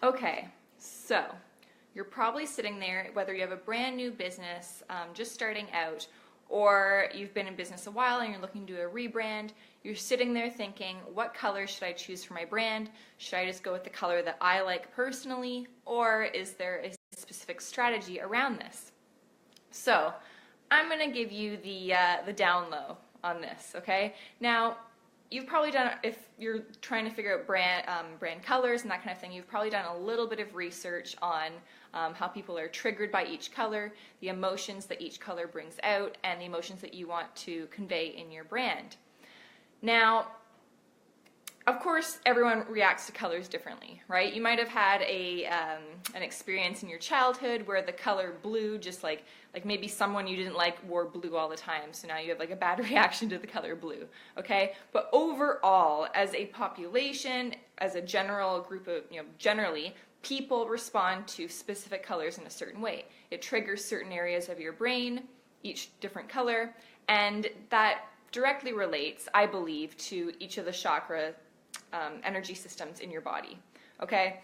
Okay, so you're probably sitting there, whether you have a brand new business, just starting out, or you've been in business a while and you're looking to do a rebrand. You're sitting there thinking, what color should I choose for my brand? Should I just go with the color that I like personally, or is there a specific strategy around this? So I'm going to give you the down low on this, okay? Now, you've probably done, if you're trying to figure out brand colors and that kind of thing, you've probably done a little bit of research on how people are triggered by each color, the emotions that each color brings out, and the emotions that you want to convey in your brand. Now, of course, everyone reacts to colors differently, right? You might have had an experience in your childhood where the color blue, just like maybe someone you didn't like wore blue all the time, so now you have like a bad reaction to the color blue, okay? But overall, as a population, as a general group of, generally, people respond to specific colors in a certain way. It triggers certain areas of your brain, each different color, and that directly relates, I believe, to each of the chakra energy systems in your body, okay?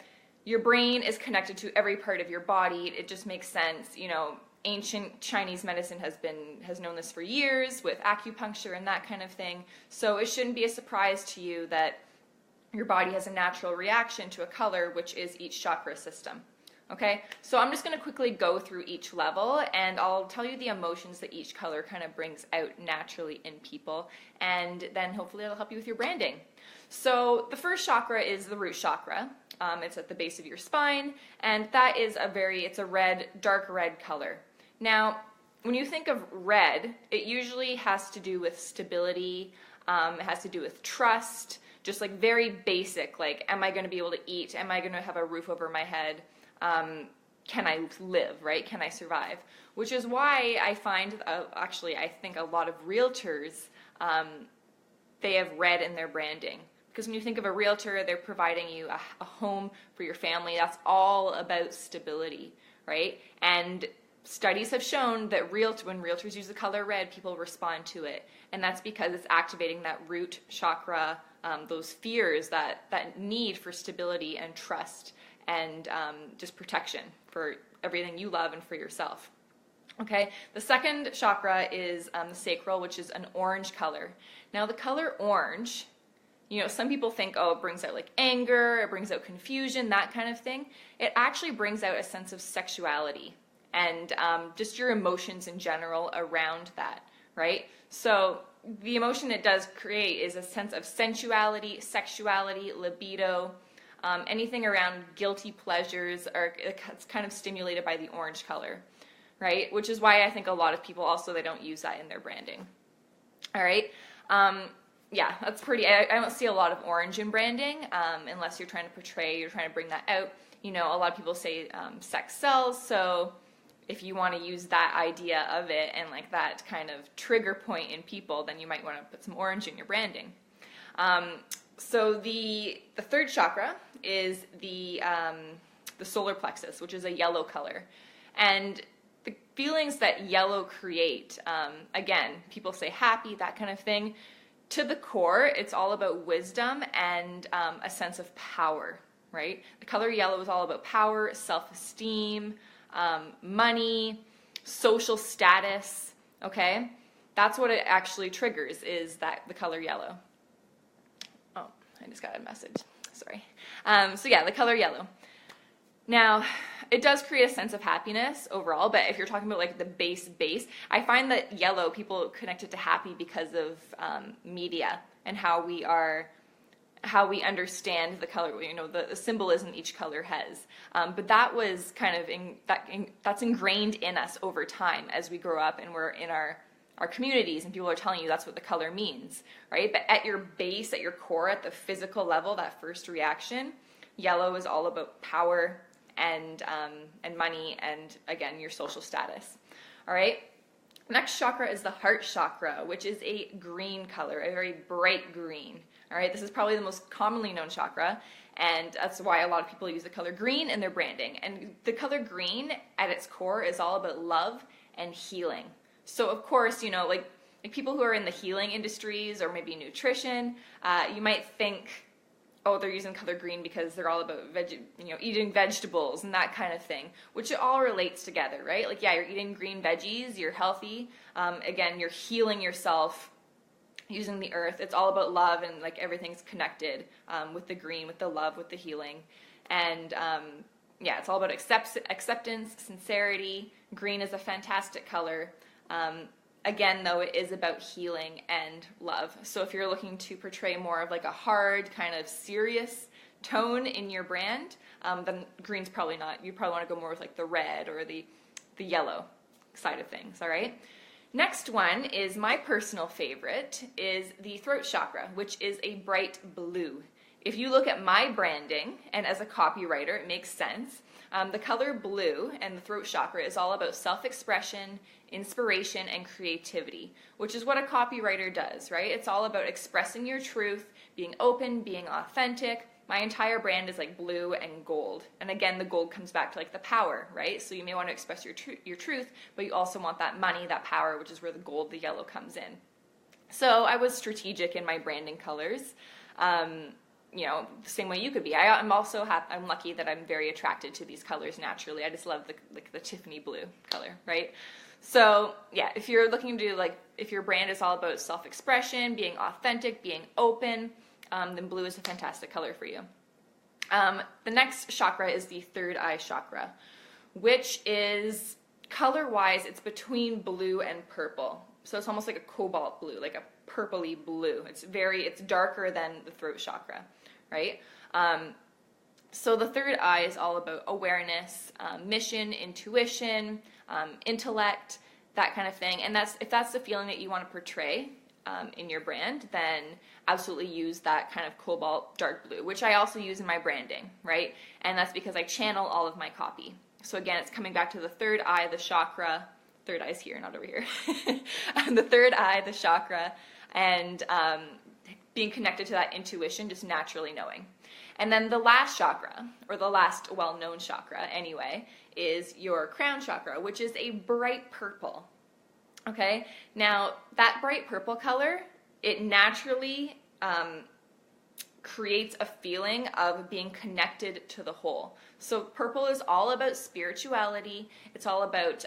Your brain is connected to every part of your body. It just makes sense. Ancient Chinese medicine has known this for years with acupuncture and that kind of thing. So it shouldn't be a surprise to you that your body has a natural reaction to a color, which is each chakra system. Okay, so I'm just going to quickly go through each level, and I'll tell you the emotions that each color kind of brings out naturally in people, and then hopefully it'll help you with your branding. So the first chakra is the root chakra. It's at the base of your spine, and that is it's a red, dark red color. Now, when you think of red, it usually has to do with stability, it has to do with trust, just like very basic, like, am I going to be able to eat? Am I going to have a roof over my head? Can I live, right? Can I survive? Which is why I find, I think a lot of realtors, they have red in their branding. Because when you think of a realtor, they're providing you a home for your family. That's all about stability, right? And studies have shown that when realtors use the color red, people respond to it. And that's because it's activating that root chakra, those fears, that need for stability and trust and just protection for everything you love and for yourself. Okay, the second chakra is the sacral, which is an orange color. Now the color orange, some people think, oh, it brings out like anger, it brings out confusion, that kind of thing. It actually brings out a sense of sexuality and just your emotions in general around that, right? So the emotion it does create is a sense of sensuality, sexuality, libido, anything around guilty pleasures, it's kind of stimulated by the orange color, right? Which is why I think a lot of people also, they don't use that in their branding. All right. Yeah, that's I don't see a lot of orange in branding unless you're trying to bring that out. A lot of people say sex sells, so if you want to use that idea of it and like that kind of trigger point in people, then you might want to put some orange in your branding. So the third chakra is the solar plexus, which is a yellow color. And the feelings that yellow create, again, people say happy, that kind of thing. To the core, it's all about wisdom and a sense of power, right? The color yellow is all about power, self-esteem, money, social status, okay? That's what it actually triggers, is the color yellow. Oh, I just got a message. Sorry. So yeah, the color yellow. Now, it does create a sense of happiness overall, but if you're talking about like the base, I find that yellow, people connect it to happy because of media and how we understand the color, the symbolism each color has. But that was kind of, that's ingrained in us over time as we grow up and we're in our communities and people are telling you that's what the color means, right? But at your base, at your core, at the physical level, that first reaction, yellow is all about power and money and, again, your social status. All right? Next chakra is the heart chakra, which is a green color, a very bright green. All right? This is probably the most commonly known chakra, and that's why a lot of people use the color green in their branding. And the color green, at its core, is all about love and healing. So, of course, like people who are in the healing industries or maybe nutrition, you might think oh, they're using color green because they're all about eating vegetables and that kind of thing, which it all relates together, right? Like, yeah, you're eating green veggies, you're healthy. Again, you're healing yourself using the earth. It's all about love, and like everything's connected with the green, with the love, with the healing. And yeah, it's all about acceptance, sincerity. Green is a fantastic color. Again, though, it is about healing and love. So if you're looking to portray more of like a hard, kind of serious tone in your brand, then green's probably not. You probably want to go more with like the red or the yellow side of things, all right? Next one is my personal favorite, is the throat chakra, which is a bright blue. If you look at my branding, and as a copywriter, it makes sense. The color blue and the throat chakra is all about self-expression, inspiration, and creativity, which is what a copywriter does, right? It's all about expressing your truth, being open, being authentic. My entire brand is like blue and gold. And again, the gold comes back to like the power, right? So you may want to express your truth, but you also want that money, that power, which is where the gold, the yellow comes in. So I was strategic in my branding colors. You know, the same way you could be. I'm also I'm lucky that I'm very attracted to these colors naturally. I just love the Tiffany blue color, right? So yeah, if you're looking to if your brand is all about self-expression, being authentic, being open, then blue is a fantastic color for you. The next chakra is the third eye chakra, which is color-wise, it's between blue and purple. So it's almost like a cobalt blue, like a purpley blue. It's darker than the throat chakra, right? So the third eye is all about awareness, mission, intuition, intellect, that kind of thing. And if that's the feeling that you want to portray in your brand, then absolutely use that kind of cobalt dark blue, which I also use in my branding, right? And that's because I channel all of my copy. So again, it's coming back to the third eye, the chakra. Third eye's here, not over here. The third eye, the chakra, and being connected to that intuition, just naturally knowing. And then the last chakra, or the last well-known chakra anyway, is your crown chakra, which is a bright purple. Okay? Now, that bright purple color, it naturally creates a feeling of being connected to the whole. So purple is all about spirituality. It's all about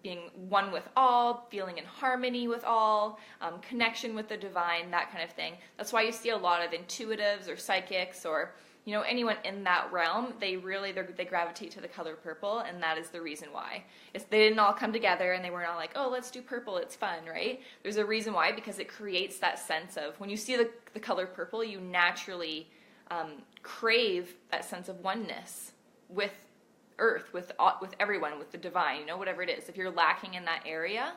being one with all, feeling in harmony with all, connection with the divine, that kind of thing. That's why you see a lot of intuitives or psychics or anyone in that realm. They gravitate to the color purple, and that is the reason why. They didn't all come together and they weren't all like, oh, let's do purple, it's fun, right? There's a reason why, because it creates that sense of, when you see the color purple, you naturally crave that sense of oneness with earth, with everyone, with the divine, whatever it is. If you're lacking in that area,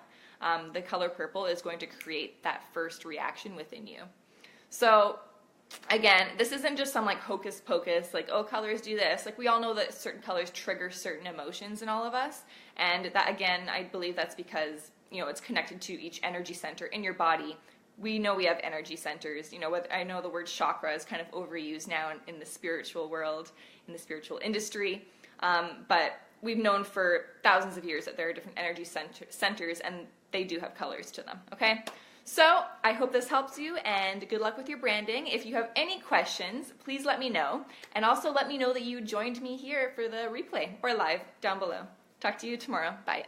the color purple is going to create that first reaction within you. So again, this isn't just some like hocus pocus, like, oh, colors do this. Like, we all know that certain colors trigger certain emotions in all of us. And that, again, I believe that's because, it's connected to each energy center in your body. We know we have energy centers. I know the word chakra is kind of overused now in the spiritual world, in the spiritual industry. But we've known for thousands of years that there are different energy centers, and they do have colors to them, okay? So I hope this helps you, and good luck with your branding. If you have any questions, please let me know, and also let me know that you joined me here for the replay or live down below. Talk to you tomorrow. Bye.